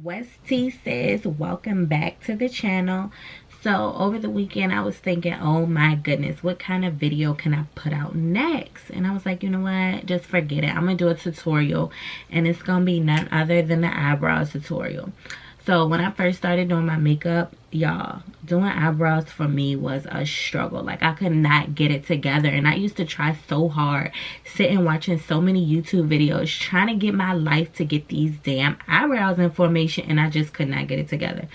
What's tea, sis? Welcome back to the channel. So over the weekend I was thinking, oh my goodness, what kind of video can I put out next? And I was like, you know what, just forget it. I'm gonna do a tutorial, and it's gonna be none other than the eyebrows tutorial. So when I first started doing my makeup, y'all, doing eyebrows for me was a struggle. Like, I could not get it together. And I used to try so hard, sitting watching so many YouTube videos, trying to get my life to get these damn eyebrows in formation, and I just could not get it together.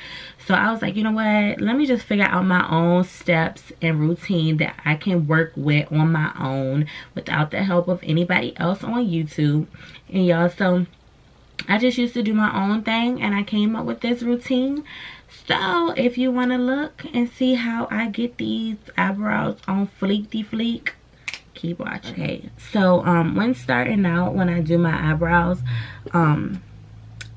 So I was like, you know what? Let me just figure out my own steps and routine that I can work with on my own without the help of anybody else on YouTube. And y'all, so I just used to do my own thing, and I came up with this routine. So if you want to look and see how I get these eyebrows on fleek, keep watching. Okay, so when starting out, when I do my eyebrows, I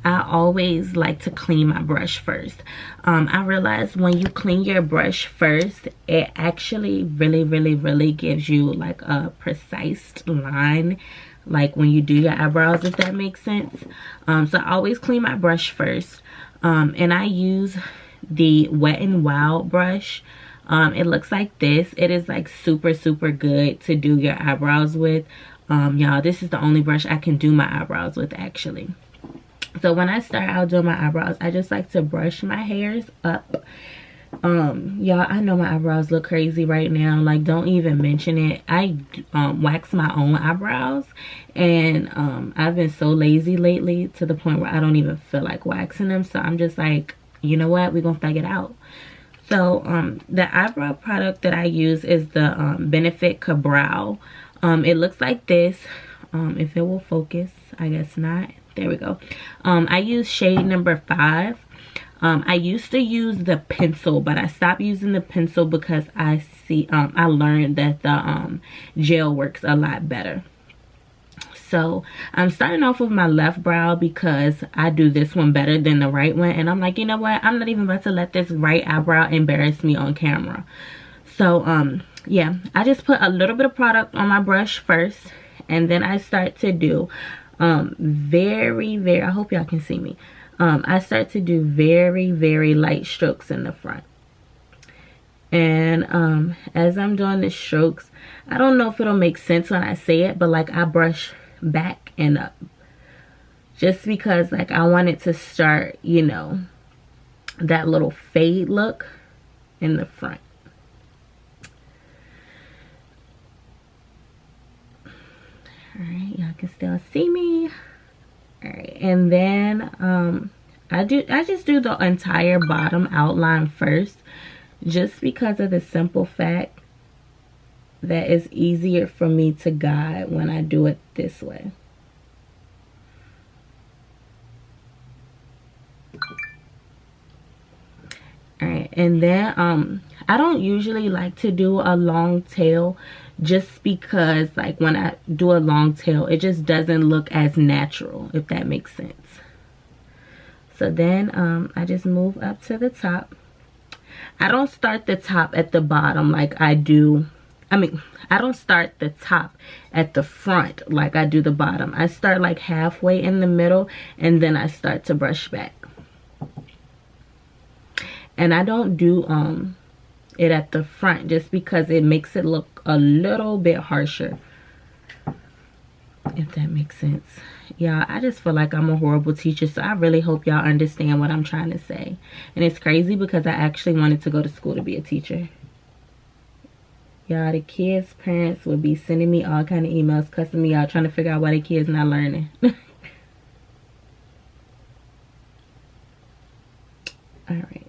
always like to clean my brush first. I realized when you clean your brush first, it actually really gives you like a precise line, like when you do your eyebrows, if that makes sense. So I always clean my brush first, and I use the Wet n Wild brush. It looks like this. It is like super good to do your eyebrows with. Y'all, this is the only brush I can do my eyebrows with, actually. So when I start out doing my eyebrows, I just like to brush my hairs up. Y'all, I know my eyebrows look crazy right now. Like, don't even mention it. I wax my own eyebrows, and I've been so lazy lately to the point where I don't even feel like waxing them. So I'm just like, you know what, we're gonna figure it out. So the eyebrow product that I use is the Benefit Cabral. It looks like this. If it will focus, I guess not. There we go. I use shade number 5. I used to use the pencil, but I stopped using the pencil because I learned that the gel works a lot better. So I'm starting off with my left brow because I do this one better than the right one, and I'm like, you know what, I'm not even about to let this right eyebrow embarrass me on camera. So yeah, I just put a little bit of product on my brush first, and then I start to do very, I hope y'all can see me. I start to do very light strokes in the front. And as I'm doing the strokes, I don't know if it'll make sense when I say it, but like, I brush back and up, just because like I want it to start, you know, that little fade look in the front. Alright, y'all can still see me. Alright, and then I just do the entire bottom outline first, just because of the simple fact that it's easier for me to guide when I do it this way. Alright, and then I don't usually like to do a long tail, just because like when I do a long tail, it just doesn't look as natural, if that makes sense. So then I just move up to the top. I don't start the top at the bottom like I do. I don't start the top at the front like I do the bottom. I start like halfway in the middle, and then I start to brush back. And I don't do it at the front just because it makes it look a little bit harsher, if that makes sense. Y'all, I just feel like I'm a horrible teacher, so I really hope y'all understand what I'm trying to say. And it's crazy because I actually wanted to go to school to be a teacher. Y'all, the kids' parents would be sending me all kind of emails cussing me out, trying to figure out why their kids not learning. Alright.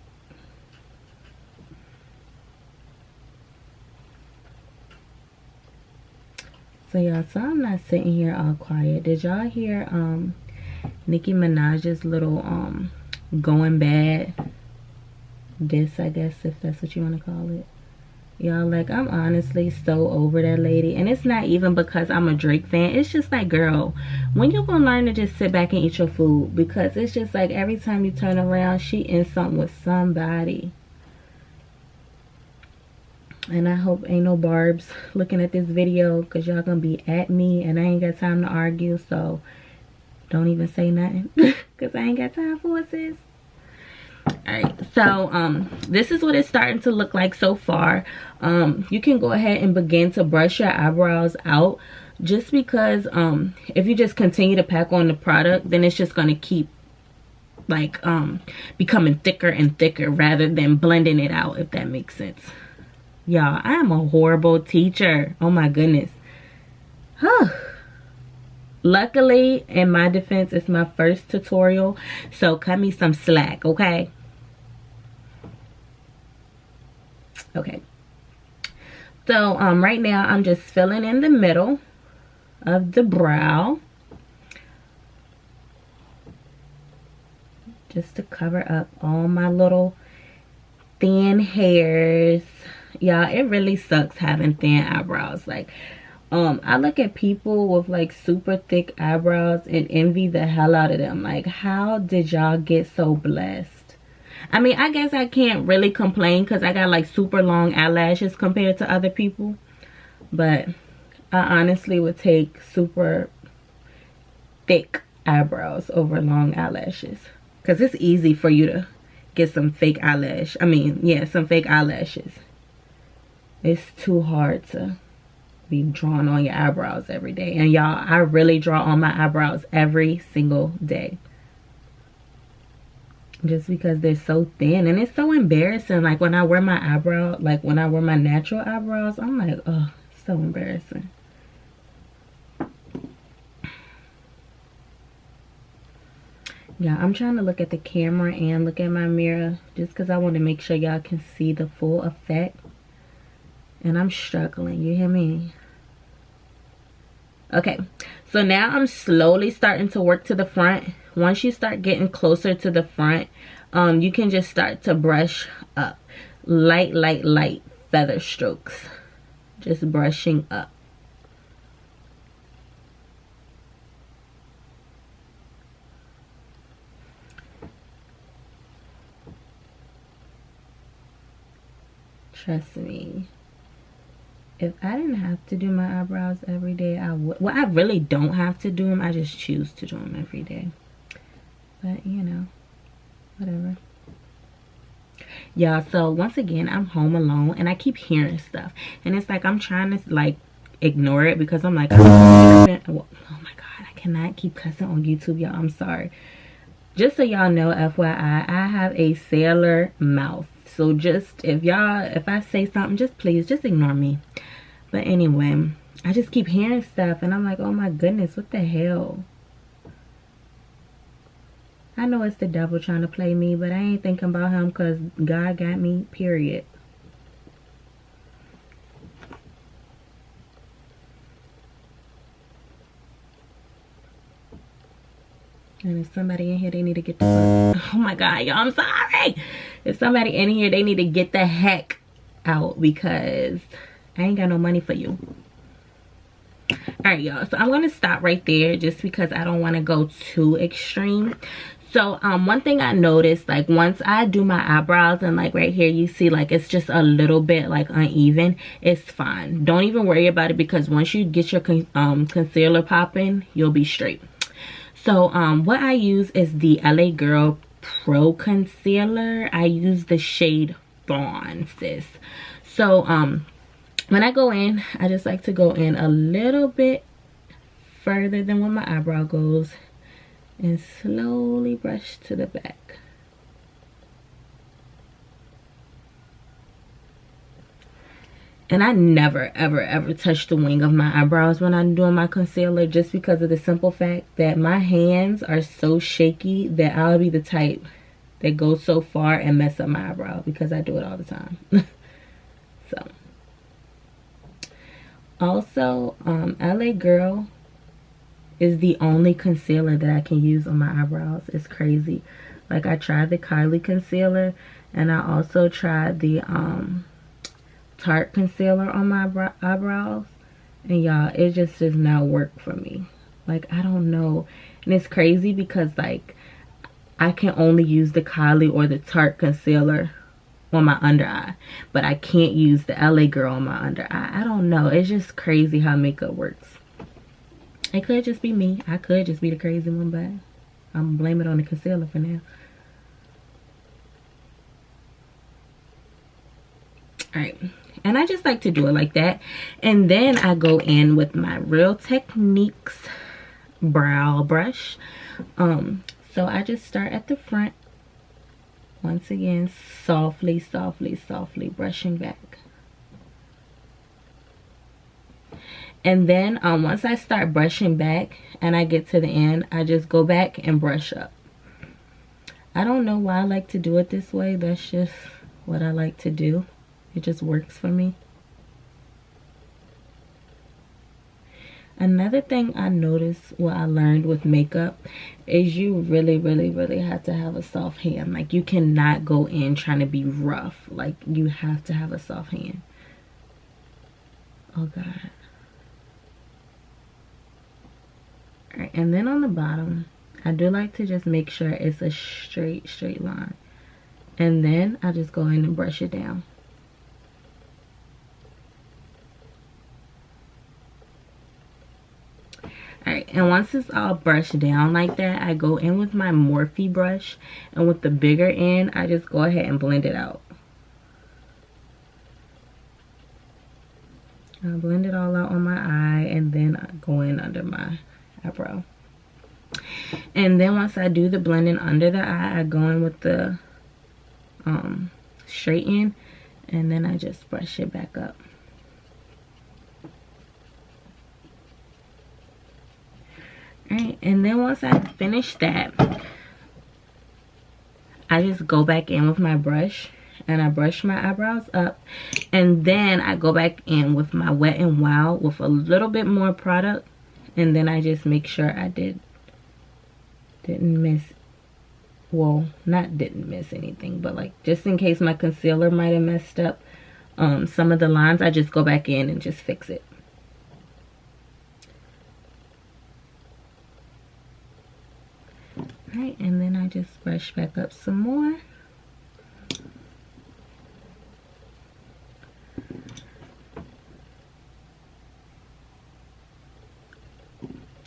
So y'all, so I'm not sitting here all quiet. Did y'all hear Nicki Minaj's little going bad diss, I guess, if that's what you want to call it? Y'all, like, I'm honestly so over that lady. And it's not even because I'm a Drake fan. It's just like, girl, when you gonna learn to just sit back and eat your food? Because it's just like every time you turn around, she in something with somebody. And I hope ain't no barbs looking at this video, because y'all gonna be at me and I ain't got time to argue. So Don't even say nothing because I ain't got time for it, sis. Alright, so this is what it's starting to look like so far. You can go ahead and begin to brush your eyebrows out, just because if you just continue to pack on the product, then it's just going to keep like becoming thicker and thicker rather than blending it out, if that makes sense. Y'all, I am a horrible teacher. Oh my goodness. Luckily, in my defense, it's my first tutorial, so cut me some slack, okay? Okay. So right now I'm just filling in the middle of the brow, just to cover up all my little thin hairs. Y'all, it really sucks having thin eyebrows. Like, I look at people with like super thick eyebrows and envy the hell out of them. Like, how did y'all get so blessed? I mean, I guess I can't really complain because I got like super long eyelashes compared to other people. But I honestly would take super thick eyebrows over long eyelashes. Because it's easy for you to get some fake eyelash. I mean, yeah, some fake eyelashes. It's too hard to be drawing on your eyebrows every day. And y'all, I really draw on my eyebrows every single day. Just because they're so thin. And it's so embarrassing. Like when I wear my eyebrow, like when I wear my natural eyebrows, I'm like, oh, so embarrassing. Yeah, I'm trying to look at the camera and look at my mirror just because I want to make sure y'all can see the full effect. And I'm struggling, you hear me? Okay, so now I'm slowly starting to work to the front. Once you start getting closer to the front, you can just start to brush up. Light feather strokes. Just brushing up. Trust me. If I didn't have to do my eyebrows every day, I would. Well, I really don't have to do them. I just choose to do them every day. But, you know, whatever. Yeah, so once again, I'm home alone and I keep hearing stuff. And it's like I'm trying to, like, ignore it because I'm like, oh my God, I cannot keep cussing on YouTube, y'all. I'm sorry. Just so y'all know, FYI, I have a sailor mouth. So just, if I say something, just please, just ignore me. But anyway, I just keep hearing stuff and I'm like, oh my goodness, what the hell? I know it's the devil trying to play me, but I ain't thinking about him because God got me, period. And if somebody in here, they need to get the fuck. Oh my God, y'all, I'm sorry. If somebody in here, they need to get the heck out because I ain't got no money for you. Alright, y'all, so I'm going to stop right there just because I don't want to go too extreme. So one thing I noticed, like once I do my eyebrows and like right here you see like it's just a little bit like uneven, it's fine. Don't even worry about it because once you get your concealer popping, you'll be straight. So what I use is the LA Girl Pro Concealer. I use the shade Fawn, sis. So when I go in, I just like to go in a little bit further than where my eyebrow goes and slowly brush to the back. And I never ever touch the wing of my eyebrows when I'm doing my concealer, just because of the simple fact that my hands are so shaky that I'll be the type that goes so far and mess up my eyebrow because I do it all the time. So also LA Girl is the only concealer that I can use on my eyebrows. It's crazy. Like I tried the Kylie concealer and I also tried the Tarte concealer on my eyebrows, and y'all, it just does not work for me. Like, I don't know. And it's crazy because like I can only use the Kylie or the Tarte concealer on my under eye, but I can't use the LA Girl on my under eye. I don't know, it's just crazy how makeup works. It could just be me. I could just be the crazy one, but I'm gonna blame it on the concealer for now. Alright, and I just like to do it like that. And then I go in with my Real Techniques brow brush. So I just start at the front. Once again, softly, softly, softly brushing back. And then once I start brushing back and I get to the end, I just go back and brush up. I don't know why I like to do it this way. That's just what I like to do. It just works for me. Another thing I noticed, what I learned with makeup, is you really, really, really have to have a soft hand. Like, you cannot go in trying to be rough. Like, you have to have a soft hand. Oh, God. Alright, and then on the bottom, I do like to just make sure it's a straight line. And then I just go in and brush it down. Alright, and once it's all brushed down like that, I go in with my Morphe brush, and with the bigger end, I just go ahead and blend it out. I blend it all out on my eye, and then I go in under my eyebrow. And then once I do the blending under the eye, I go in with the straight end, and then I just brush it back up. Alright, and then once I finish that, I just go back in with my brush and I brush my eyebrows up, and then I go back in with my Wet n Wild with a little bit more product, and then I just make sure I didn't miss, well, not didn't miss anything, but like just in case my concealer might have messed up some of the lines, I just go back in and just fix it. Alright, and then I just brush back up some more.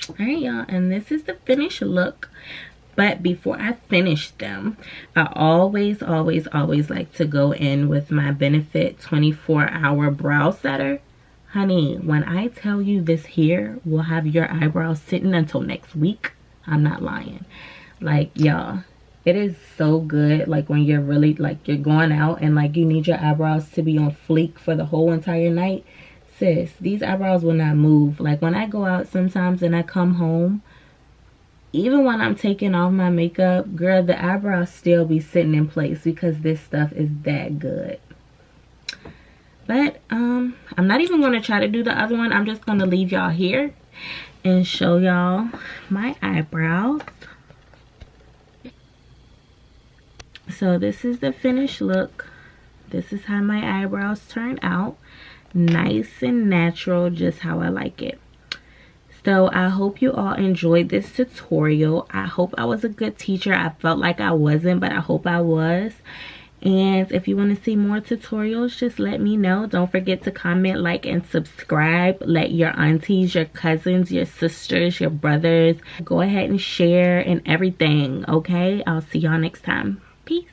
Alright, y'all, and this is the finished look. But before I finish them, I always like to go in with my Benefit 24-hour brow setter. Honey, when I tell you this here will have your eyebrows sitting until next week, I'm not lying. Like, y'all, it is so good. Like, when you're really, like, you're going out and, like, you need your eyebrows to be on fleek for the whole entire night. Sis, these eyebrows will not move. Like, when I go out sometimes and I come home, even when I'm taking off my makeup, girl, the eyebrows still be sitting in place because this stuff is that good. But, I'm not even going to try to do the other one. I'm just going to leave y'all here and show y'all my eyebrows. So this is the finished look. This is how my eyebrows turn out. Nice and natural, just how I like it. So I hope you all enjoyed this tutorial. I hope I was a good teacher. I felt like I wasn't, but I hope I was. And if you want to see more tutorials, just let me know. Don't forget to comment, like, and subscribe. Let your aunties, your cousins, your sisters, your brothers go ahead and share and everything, okay? I'll see y'all next time. Peace.